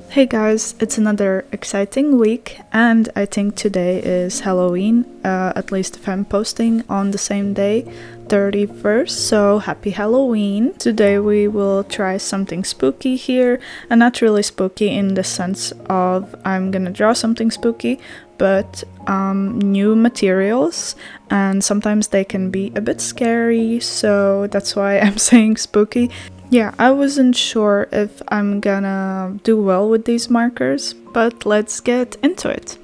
Hey guys, it's another exciting week, and I think today is Halloween, at least if I'm posting on the same day, 31st, so happy Halloween. Today we will try something spooky here, and not really spooky in the sense of I'm gonna draw something spooky, but new materials, and sometimes they can be a bit scary, so that's why I'm saying spooky. Yeah, I wasn't sure if I'm gonna do well with these markers, but let's get into it.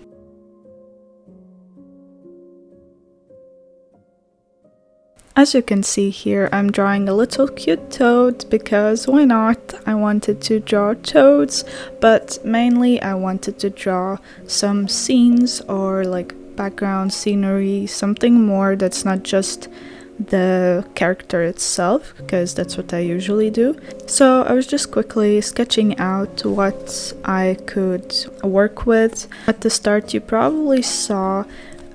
As you can see here, I'm drawing a little cute toad because why not? I wanted to draw toads, but mainly I wanted to draw some scenes or like background scenery, something more that's not just the character itself, because that's what I usually do. So I was just quickly sketching out what I could work with. At the start you probably saw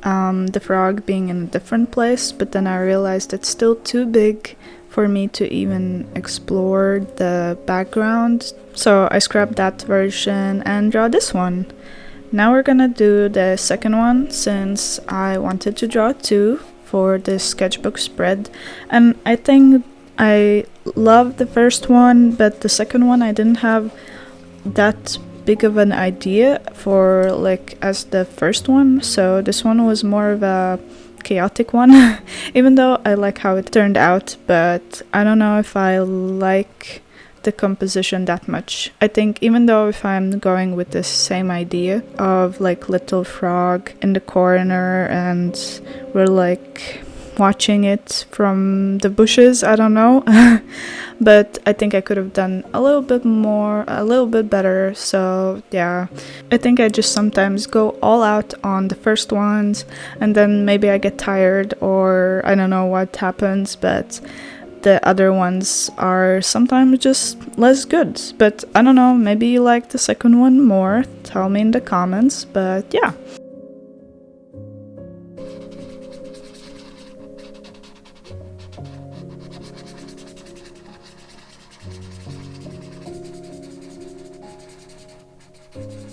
the frog being in a different place, but then I realized it's still too big for me to even explore the background, so I scrapped that version and draw this one. Now we're gonna do the second one, since I wanted to draw two for this sketchbook spread, and I think I love the first one, but the second one I didn't have that big of an idea for like as the first one, so this one was more of a chaotic one even though I like how it turned out, but I don't know if I like the composition that much. I think even though if I'm going with the same idea of like little frog in the corner and we're like watching it from the bushes, I don't know but I think I could have done a little bit more, a little bit better. So yeah, I think I just sometimes go all out on the first ones and then maybe I get tired or I don't know what happens, but the other ones are sometimes just less good. But I don't know, maybe you like the second one more, tell me in the comments, but yeah.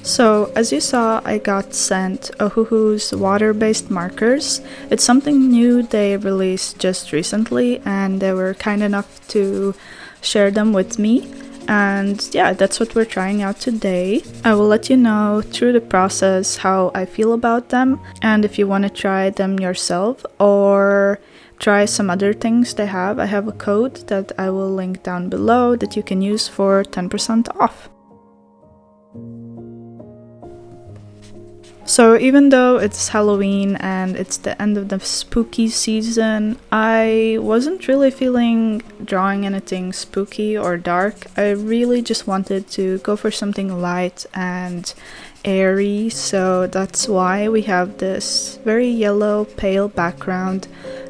So, as you saw, I got sent Ohuhus water-based markers. It's something new they released just recently, and they were kind enough to share them with me. And yeah, that's what we're trying out today. I will let you know through the process how I feel about them, and if you want to try them yourself or try some other things they have, I have a code that I will link down below that you can use for 10% off. So even though it's Halloween and it's the end of the spooky season, I wasn't really feeling drawing anything spooky or dark. I really just wanted to go for something light and airy, so that's why we have this very yellow pale background,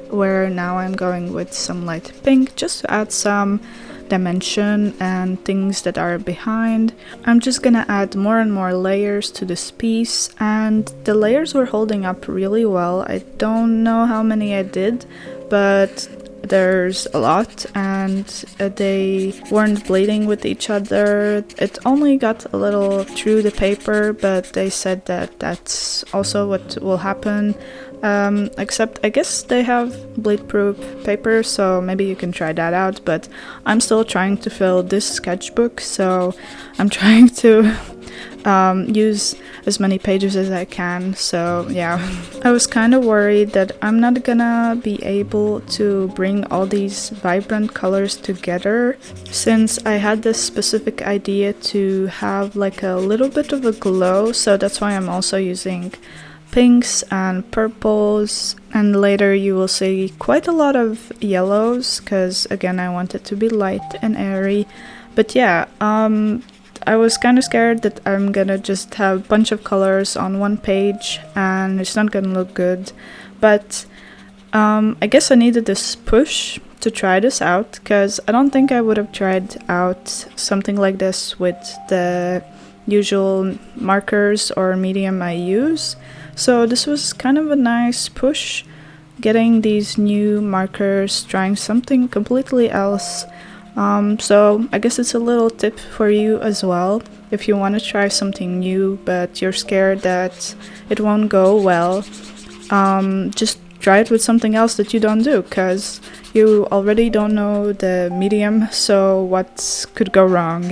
where now I'm going with some light pink just to add some dimension and things that are behind. I'm just gonna add more and more layers to this piece, and the layers were holding up really well. I don't know how many I did, but there's a lot, and they weren't bleeding with each other. It only got a little through the paper, but they said that that's also what will happen. Except I guess they have bleed-proof paper, so maybe you can try that out, but I'm still trying to fill this sketchbook, so I'm trying to use as many pages as I can, so yeah. I was kind of worried that I'm not gonna be able to bring all these vibrant colors together, since I had this specific idea to have like a little bit of a glow, so that's why I'm also using pinks and purples, and later you will see quite a lot of yellows, because again I want it to be light and airy. But yeah, I was kind of scared that I'm gonna just have a bunch of colors on one page and it's not gonna look good, but I guess I needed this push to try this out, because I don't think I would have tried out something like this with the usual markers or medium I use. So this was kind of a nice push, getting these new markers, trying something completely else. So I guess it's a little tip for you as well. If you want to try something new but you're scared that it won't go well, just try it with something else that you don't do, because you already don't know the medium, so what could go wrong?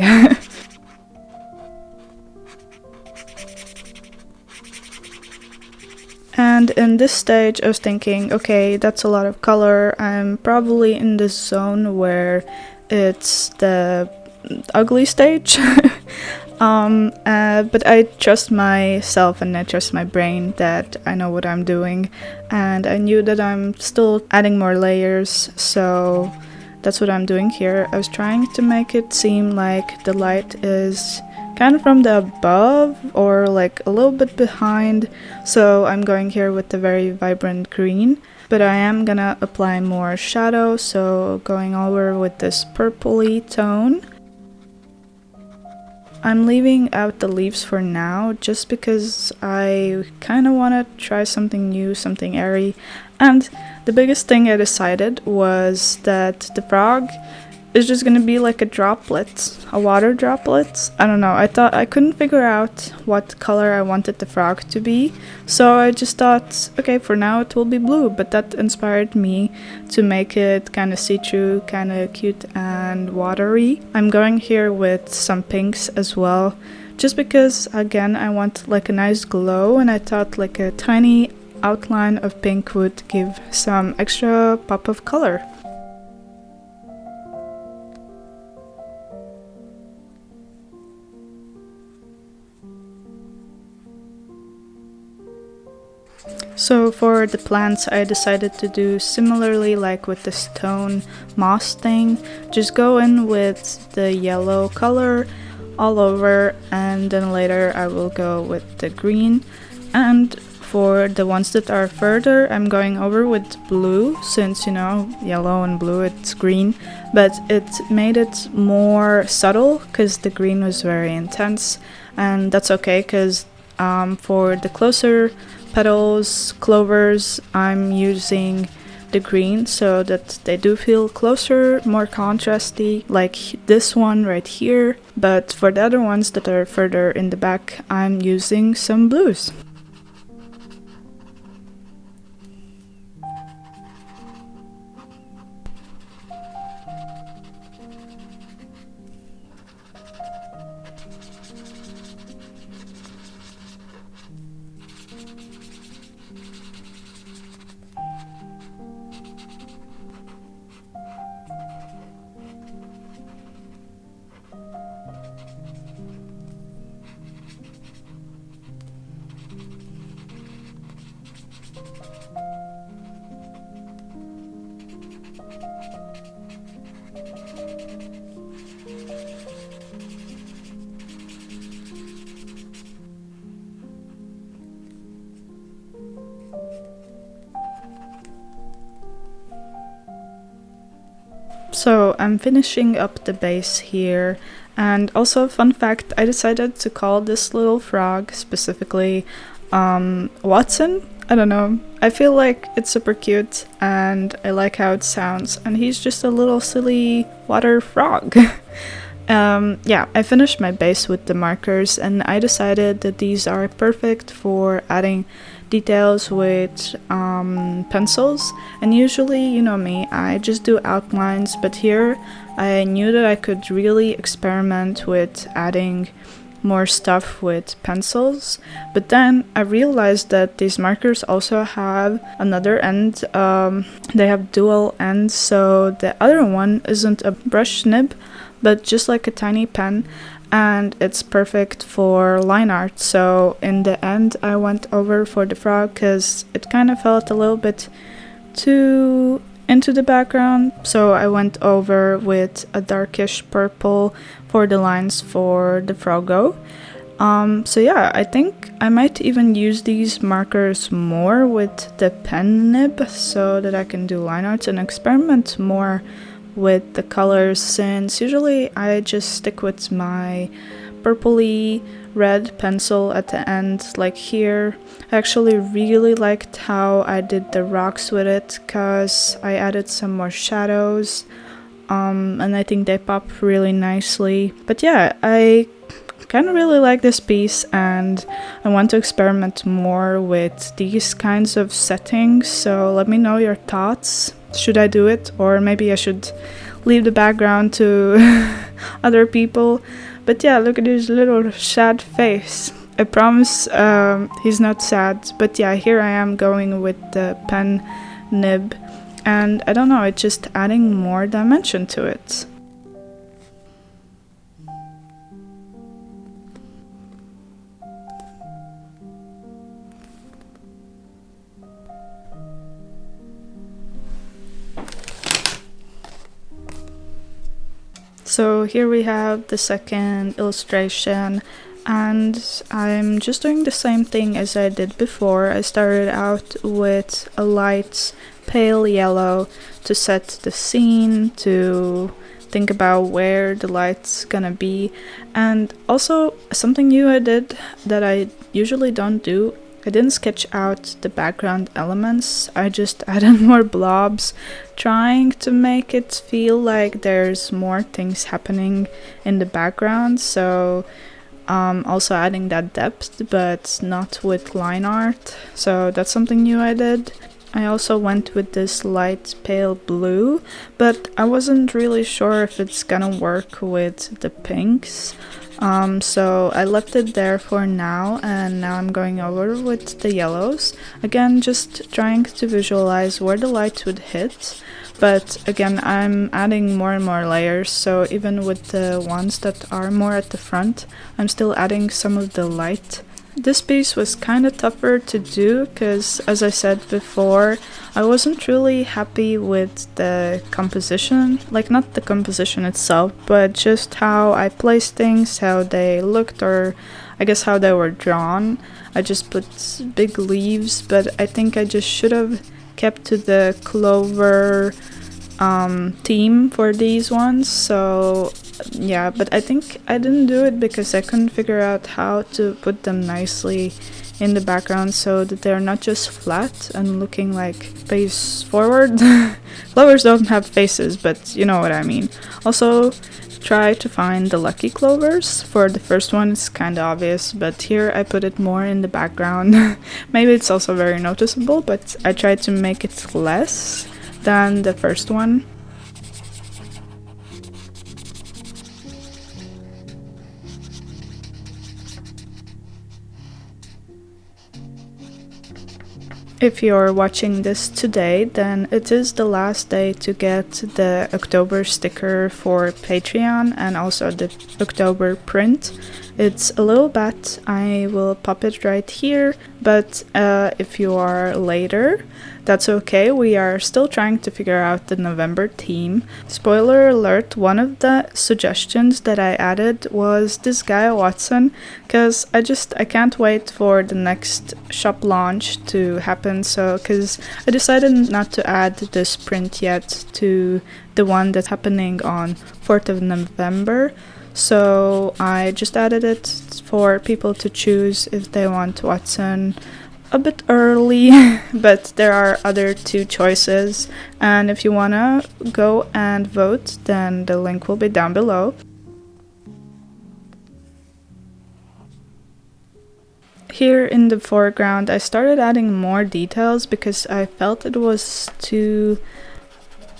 And in this stage I was thinking, okay, that's a lot of color, I'm probably in this zone where it's the ugly stage. But I trust myself and I trust my brain that I know what I'm doing, and I knew that I'm still adding more layers, so that's what I'm doing here. I was trying to make it seem like the light is kind of from the above or like a little bit behind, so I'm going here with the very vibrant green, but I am gonna apply more shadow, so going over with this purpley tone. I'm leaving out the leaves for now just because I kind of want to try something new, something airy, and the biggest thing I decided was that the frog is just gonna be like a droplet, a water droplet. I don't know, I thought I couldn't figure out what color I wanted the frog to be, so I just thought, okay, for now it will be blue, but that inspired me to make it kind of see-through, kind of cute and watery. I'm going here with some pinks as well, just because again I want like a nice glow, and I thought like a tiny outline of pink would give some extra pop of color. So for the plants I decided to do similarly like with the stone moss thing, just go in with the yellow color all over, and then later I will go with the green, and for the ones that are further I'm going over with blue, since you know yellow and blue it's green, but it made it more subtle because the green was very intense, and that's okay because for the closer petals, clovers, I'm using the green so that they do feel closer, more contrasty, like this one right here. But for the other ones that are further in the back, I'm using some blues. So I'm finishing up the base here, and also fun fact, I decided to call this little frog specifically Watson. I don't know, I feel like it's super cute and I like how it sounds, and he's just a little silly water frog. Yeah, I finished my base with the markers and I decided that these are perfect for adding details with pencils, and usually, you know me, I just do outlines, but here I knew that I could really experiment with adding more stuff with pencils, but then I realized that these markers also have another end. They have dual ends, so the other one isn't a brush nib but just like a tiny pen, and it's perfect for line art. So in the end I went over for the frog because it kind of felt a little bit too into the background, so I went over with a darkish purple for the lines for the froggo. So yeah, I think I might even use these markers more with the pen nib so that I can do line arts and experiment more with the colors, since usually I just stick with my purpley red pencil at the end, like here. I actually really liked how I did the rocks with it because I added some more shadows, and I think they pop really nicely. But yeah, I kind of really like this piece and I want to experiment more with these kinds of settings, so let me know your thoughts. Should I do it, or maybe I should leave the background to other people? But yeah, look at his little sad face. I promise he's not sad, but yeah, here I am going with the pen nib, and I don't know, it's just adding more dimension to it. So here we have the second illustration, and I'm just doing the same thing as I did before. I started out with a light pale yellow to set the scene, to think about where the light's gonna be, and also something new I did that I usually don't do. I didn't sketch out the background elements, I just added more blobs, trying to make it feel like there's more things happening in the background, so also adding that depth, but not with line art, so that's something new I did. I also went with this light pale blue, but I wasn't really sure if it's gonna work with the pinks. So I left it there for now, and now I'm going over with the yellows. Again, just trying to visualize where the light would hit, but again, I'm adding more and more layers, so even with the ones that are more at the front, I'm still adding some of the light. This piece was kind of tougher to do because, as I said before, I wasn't really happy with the composition, like not the composition itself, but just how I placed things, how they looked, or I guess how they were drawn. I just put big leaves, but I think I just should have kept to the clover theme for these ones, so yeah, but I think I didn't do it because I couldn't figure out how to put them nicely in the background so that they're not just flat and looking like face forward. Clovers don't have faces, but you know what I mean. Also, try to find the lucky clovers. For the first one it's kind of obvious, but here I put it more in the background. Maybe it's also very noticeable, but I tried to make it less than the first one. If you're watching this today, then it is the last day to get the October sticker for Patreon and also the October print. It's a little bat, I will pop it right here, but if you are later, that's okay. We are still trying to figure out the November theme. Spoiler alert, one of the suggestions that I added was this guy Watson, because I can't wait for the next shop launch to happen, so because I decided not to add this print yet to the one that's happening on 4th of November. So I just added it for people to choose if they want Watson a bit early, but there are other two choices, and if you wanna go and vote, then the link will be down below. Here in the foreground I started adding more details because I felt it was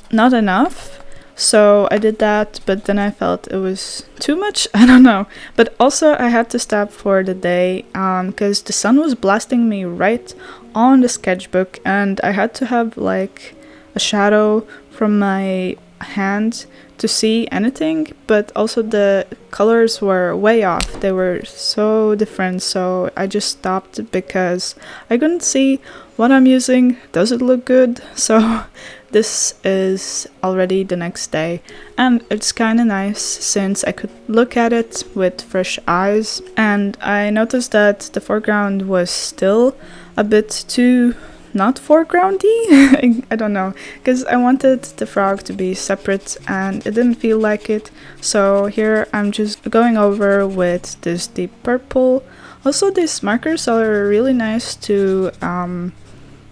not enough. So I did that, but then I felt it was too much. I don't know. But also I had to stop for the day because the sun was blasting me right on the sketchbook, and I had to have like a shadow from my hand to see anything, but also the colors were way off. They were so different, so I just stopped because I couldn't see what I'm using. Does it look good? So this is already the next day, and it's kind of nice since I could look at it with fresh eyes. And I noticed that the foreground was still a bit too not foregroundy. I don't know, because I wanted the frog to be separate and it didn't feel like it. So here I'm just going over with this deep purple. Also, these markers are really nice to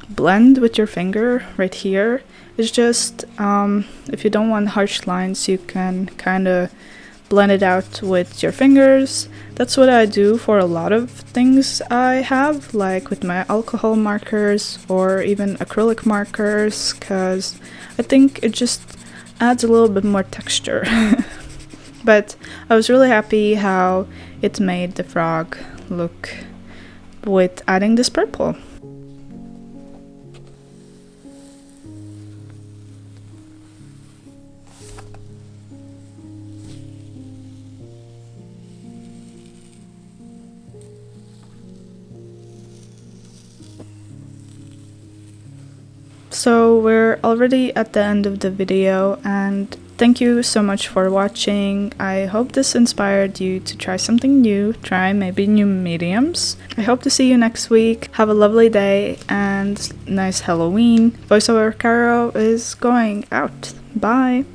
blend with your finger right here. It's just if you don't want harsh lines, you can kind of blend it out with your fingers. That's what I do for a lot of things I have, like with my alcohol markers or even acrylic markers, because I think it just adds a little bit more texture. But I was really happy how it made the frog look with adding this purple. So we're already at the end of the video, and thank you so much for watching. I hope this inspired you to try something new, try maybe new mediums. I hope to see you next week. Have a lovely day and nice Halloween. Voiceover Caro is going out. Bye!